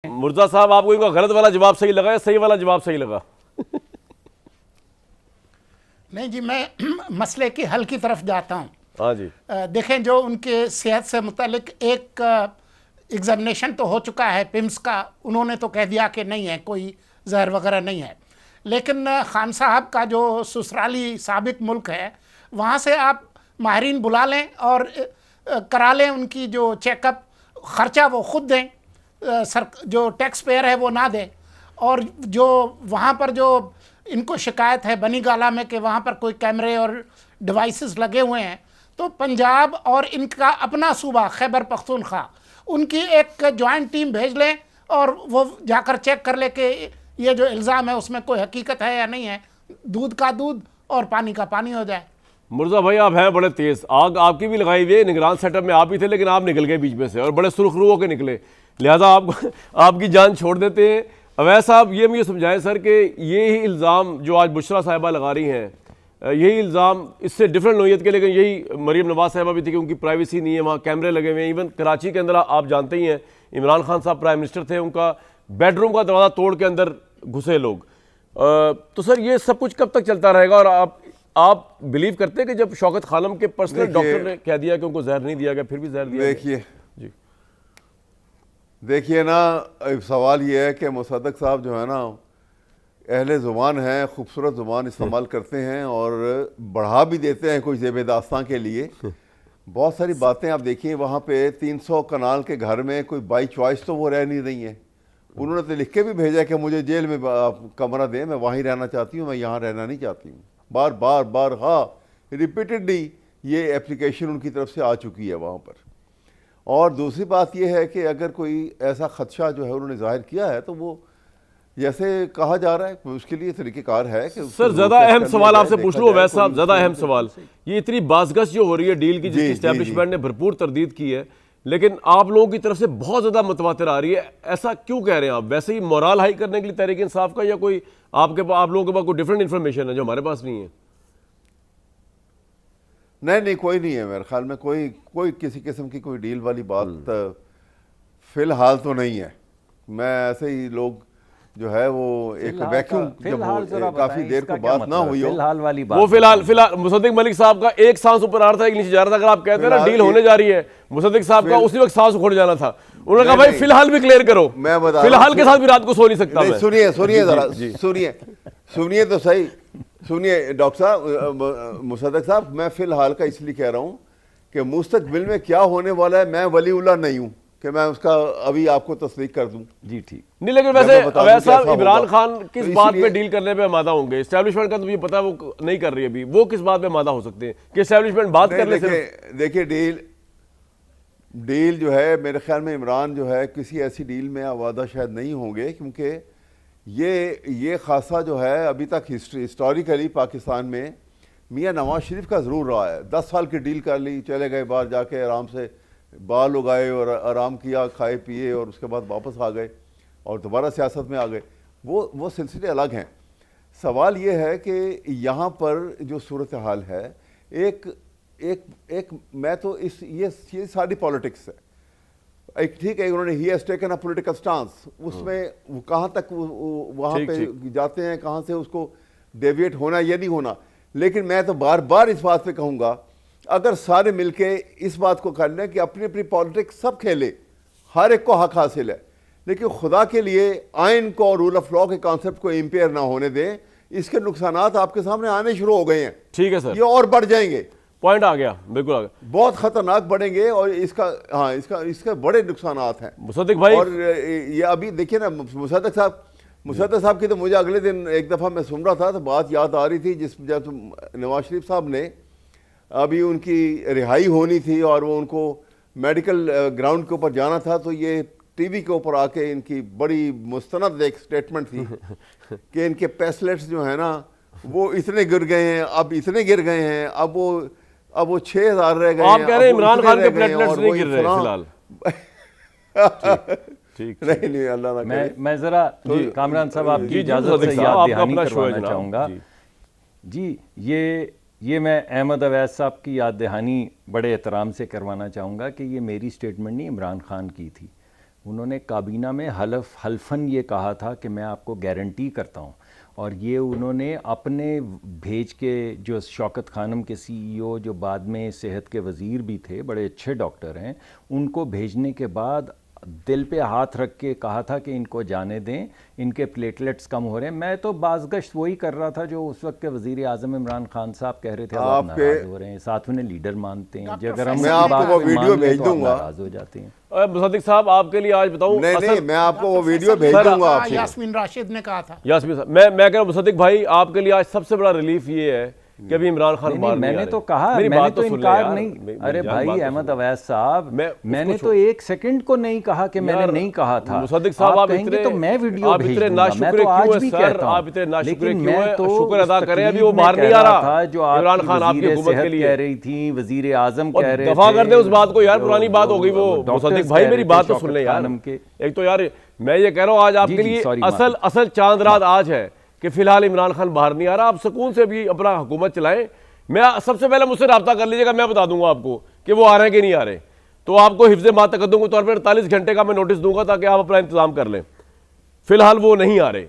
مرزا صاحب آپ کو ان کا غلط والا جواب صحیح لگا یا صحیح والا جواب صحیح لگا؟ نہیں جی، میں مسئلے کی حل کی طرف جاتا ہوں. ہاں جی دیکھیں، جو ان کے صحت سے متعلق ایک ایگزامینیشن تو ہو چکا ہے پمس کا، انہوں نے تو کہہ دیا کہ نہیں ہے، کوئی زہر وغیرہ نہیں ہے. لیکن خان صاحب کا جو سسرالی سابق ملک ہے، وہاں سے آپ ماہرین بلا لیں اور کرا لیں ان کی جو چیک اپ، خرچہ وہ خود دیں، جو ٹیکس پیئر ہے وہ نہ دیں. اور جو وہاں پر جو ان کو شکایت ہے بنی گالا میں کہ وہاں پر کوئی کیمرے اور ڈیوائسز لگے ہوئے ہیں، تو پنجاب اور ان کا اپنا صوبہ خیبر پختونخوا، ان کی ایک جوائنٹ ٹیم بھیج لیں اور وہ جا کر چیک کر لے کہ یہ جو الزام ہے اس میں کوئی حقیقت ہے یا نہیں ہے. دودھ کا دودھ اور پانی کا پانی ہو جائے. مرزا بھائی آپ ہیں بڑے تیز، آگ آپ کی بھی لگائی ہوئی ہے، نگران سیٹ اپ میں آپ ہی تھے لیکن آپ نکل گئے بیچ میں سے اور بڑے سرخ رو ہو کے نکلے، لہٰذا آپ کی جان چھوڑ دیتے ہیں. اویس صاحب یہ مجھے سمجھائیں سر کہ یہی الزام جو آج بشرا صاحبہ لگا رہی ہیں، یہی الزام اس سے ڈفرینٹ نوعیت کے، لیکن یہی مریم نواز صاحبہ بھی تھی کہ ان کی پرائیویسی نہیں ہے، وہاں کیمرے لگے ہوئے ہیں. ایون کراچی کے اندر آپ جانتے ہی ہیں عمران خان صاحب پرائم منسٹر تھے، ان کا بیڈ روم کا دروازہ توڑ کے اندر گھسے لوگ. تو سر یہ سب کچھ کب تک چلتا رہے گا؟ اور آپ بلیو کرتے ہیں کہ جب شوکت خانم کے پرسنل ڈاکٹر نے کہہ دیا کہ ان کو زہر نہیں دیا گیا پھر بھی زہر دیا گیا؟ دیکھیے نا، سوال یہ ہے کہ مصدق صاحب جو ہے نا اہل زبان ہیں، خوبصورت زبان استعمال کرتے ہیں اور بڑھا بھی دیتے ہیں کوئی زیب داستان کے لیے. بہت ساری باتیں آپ دیکھیں، وہاں پہ 300 کنال کے گھر میں کوئی بائی چوائس تو وہ رہ نہیں رہی ہیں. انہوں نے تو لکھ کے بھی بھیجا کہ مجھے جیل میں کمرہ دیں، میں وہیں رہنا چاہتی ہوں، میں یہاں رہنا نہیں چاہتی ہوں. بار ہاں ریپیٹڈلی یہ اپلیکیشن ان کی طرف سے آ چکی ہے وہاں پر. اور دوسری بات یہ ہے کہ اگر کوئی ایسا خدشہ جو ہے انہوں نے ظاہر کیا ہے تو وہ جیسے کہا جا رہا ہے اس کے لیے طریقہ کار ہے کہ سر زیادہ اہم سوال آپ سے پوچھ لوں اویس صاحب، زیادہ اہم سوال، یہ اتنی بازگشت جو ہو رہی ہے ڈیل کی جس کی اسٹیبلشمنٹ نے بھرپور تردید کی ہے، لیکن آپ لوگوں کی طرف سے بہت زیادہ متواتر آ رہی ہے، ایسا کیوں کہہ رہے ہیں آپ؟ ویسے ہی مورال ہائی کرنے کے لیے تحریک انصاف کا، یا کوئی آپ لوگوں کے پاس کوئی ڈفرینٹ انفارمیشن ہے جو ہمارے پاس نہیں ہے؟ نہیں کوئی نہیں ہے میرے خیال میں، کوئی کسی قسم کی کوئی ڈیل والی بات فی الحال تو نہیں ہے. میں ایسے ہی لوگ جو ہے وہ ایک ویکیوم جب کافی دیر کو بات نہ ہوئی ہو، وہ فی الحال مصدق ملک صاحب کا ایک سانس اوپر آ رہا تھا، ایک نیچے جا رہا تھا. اگر آپ کہتے ہیں نا ڈیل ہونے جا رہی ہے، مصدق صاحب کا اسی وقت سانس اکھڑ جانا تھا. انہوں نے کہا بھائی فی الحال بھی کلیئر کرو، فی الحال کے ساتھ بھی رات کو سو نہیں سکتا میں. سنیے ذرا، سنیے تو صحیح، سنیے ڈاکٹر صاحب، مصدق صاحب، میں فی الحال کا اس لیے کہہ رہا ہوں کہ مستقبل میں کیا ہونے والا ہے میں ولی اللہ نہیں ہوں کہ میں اس کا ابھی آپ کو تصدیق کر دوں. جی ٹھیک نہیں، لیکن ویسے اویس صاحب عمران خان کس بات پہ ڈیل کرنے پہ آمادہ ہوں گے؟ اسٹیبلشمنٹ کا تو مجھے پتا ہے وہ نہیں کر رہی ابھی، وہ کس بات پہ آمادہ ہو سکتے ہیں کہ اسٹیبلشمنٹ بات کر لے؟ دیکھیے ڈیل جو ہے میرے خیال میں عمران جو ہے کسی ایسی ڈیل میں آمادہ شاید نہیں ہوں گے، کیونکہ یہ خاصہ جو ہے ابھی تک ہسٹوریکلی پاکستان میں میاں نواز شریف کا ضرور رہا ہے. 10 سال کی ڈیل کر لی، چلے گئے باہر جا کے آرام سے بال اگائے اور آرام کیا، کھائے پیے اور اس کے بعد واپس آ گئے اور دوبارہ سیاست میں آ گئے. وہ سلسلے الگ ہیں. سوال یہ ہے کہ یہاں پر جو صورتحال ہے، ایک میں تو یہ ساری پالیٹکس ہے. ایک ٹھیک ہے، انہوں نے ہی has taken a political stance, اس میں وہ کہاں تک وہاں پہ جاتے ہیں، کہاں سے اس کو ڈیویٹ ہونا یا نہیں ہونا. لیکن میں تو بار اس بات پہ کہوں گا، اگر سارے مل کے اس بات کو کر لیں کہ اپنی اپنی پالیٹکس سب کھیلے، ہر ایک کو حق حاصل ہے، لیکن خدا کے لیے آئین کو اور رول آف لا کے کانسیپٹ کو امپیئر نہ ہونے دیں. اس کے نقصانات آپ کے سامنے آنے شروع ہو گئے ہیں. ٹھیک ہے سر، یہ اور بڑھ جائیں گے. پوائنٹ آ گیا، بالکل آ گیا، بہت خطرناک بڑھیں گے اور اس کا بڑے نقصانات ہیں. مصدق بھائی، اور یہ ابھی دیکھیے نا مصدق صاحب کی تو مجھے اگلے دن ایک دفعہ میں سن رہا تھا تو بات یاد آ رہی تھی، جب نواز شریف صاحب نے ابھی ان کی رہائی ہونی تھی اور وہ ان کو میڈیکل گراؤنڈ کے اوپر جانا تھا، تو یہ ٹی وی کے اوپر آ کے ان کی بڑی مستند ایک سٹیٹمنٹ تھی کہ ان کے پیسلیٹس جو ہیں نا وہ اتنے گر گئے ہیں، اب اتنے گر گئے ہیں، اب وہ 6000 رہ گئے ہیں. آپ کہہ رہے ہیں عمران خان کے پلیٹلیٹس نہیں گر رہے فی الحال؟ نہیں اللہ نہ کرے. میں ذرا کامران صاحب آپ کی اجازت سے یاد دہانی کروانا چاہوں گا. جی یہ میں احمد اویس صاحب کی یاد دہانی بڑے احترام سے کروانا چاہوں گا کہ یہ میری سٹیٹمنٹ نہیں، عمران خان کی تھی. انہوں نے کابینہ میں حلفاً یہ کہا تھا کہ میں آپ کو گارنٹی کرتا ہوں، اور یہ انہوں نے اپنے بھیج کے، جو شوکت خانم کے سی ای او جو بعد میں صحت کے وزیر بھی تھے، بڑے اچھے ڈاکٹر ہیں، ان کو بھیجنے کے بعد دل پہ ہاتھ رکھ کے کہا تھا کہ ان کو جانے دیں، ان کے پلیٹلیٹس کم ہو رہے ہیں۔ میں تو بازگشت وہی کر رہا تھا جو اس وقت کے وزیر اعظم عمران خان صاحب کہہ رہے تھے، آپ ناراض ہو رہے ہیں، ساتھ انہیں لیڈر مانتے ہیں، اگر ہم میں آپ کو وہ ویڈیو بھیج دوں گا، ناراض ہو جاتے ہیں۔ مصدق صاحب آپ کے لیے آج بتاؤں، نہیں میں آپ کو وہ ویڈیو بھیج دوں گا آپ کو۔ یاسمین راشد نے کہا تھا، یاسمین صاحب میں کہہ رہا ہوں مصدق بھائی، آپ کے لیے آج سب سے بڑا ریلیف یہ ہے کہ ابھی عمران خان باہر نہیں آ رہے۔ میں نے تو کہا، میں نے تو انکار نہیں، ارے بھائی احمد اویس صاحب، میں نے تو ایک سیکنڈ کو نہیں کہا کہ میں نے نہیں کہا تھا۔ مصدق صاحب آپ کہیں گے تو میں ویڈیو آپ بھیج اتنے دوں گا، میں ناشکرے تو آج کیوں بھی ہیں سر، کہتا ہوں، آپ اتنے ناشکرے لیکن کیوں میں ہیں؟ تو شکر ادا کریں، ابھی وہ تقریب میں باہر نہیں کہہ آ رہا رہا تھا جو عمران آپ خان آپ کی وزیر حکومت کے صحت لیے کہہ رہی تھی، وزیر اعظم کہہ رہے تھے، دفاع کر دیں اس بات کو یار، پرانی بات ہو گئی وہ مصدق بھائی، میری بات تو سن لیں یار۔ ایک تو یار میں یہ کہہ رہا ہوں آج آپ کے لیے اصل چاند رات آج ہے کہ فی الحال عمران خان باہر نہیں آ رہا، آپ سکون سے بھی اپنا حکومت چلائیں۔ میں سب سے پہلے مجھ سے رابطہ کر لیجیے گا، میں بتا دوں گا آپ کو کہ وہ آ رہے ہیں کہ نہیں آ رہے، تو آپ کو حفظ ما تقدم کے طور پر 48 گھنٹے کا میں نوٹس دوں گا تاکہ آپ اپنا انتظام کر لیں۔ فی الحال وہ نہیں آ رہے،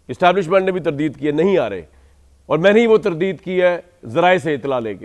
اسٹیبلشمنٹ نے بھی تردید کی ہے، نہیں آ رہے، اور میں نے ہی وہ تردید کی ہے ذرائع سے اطلاع لے کے۔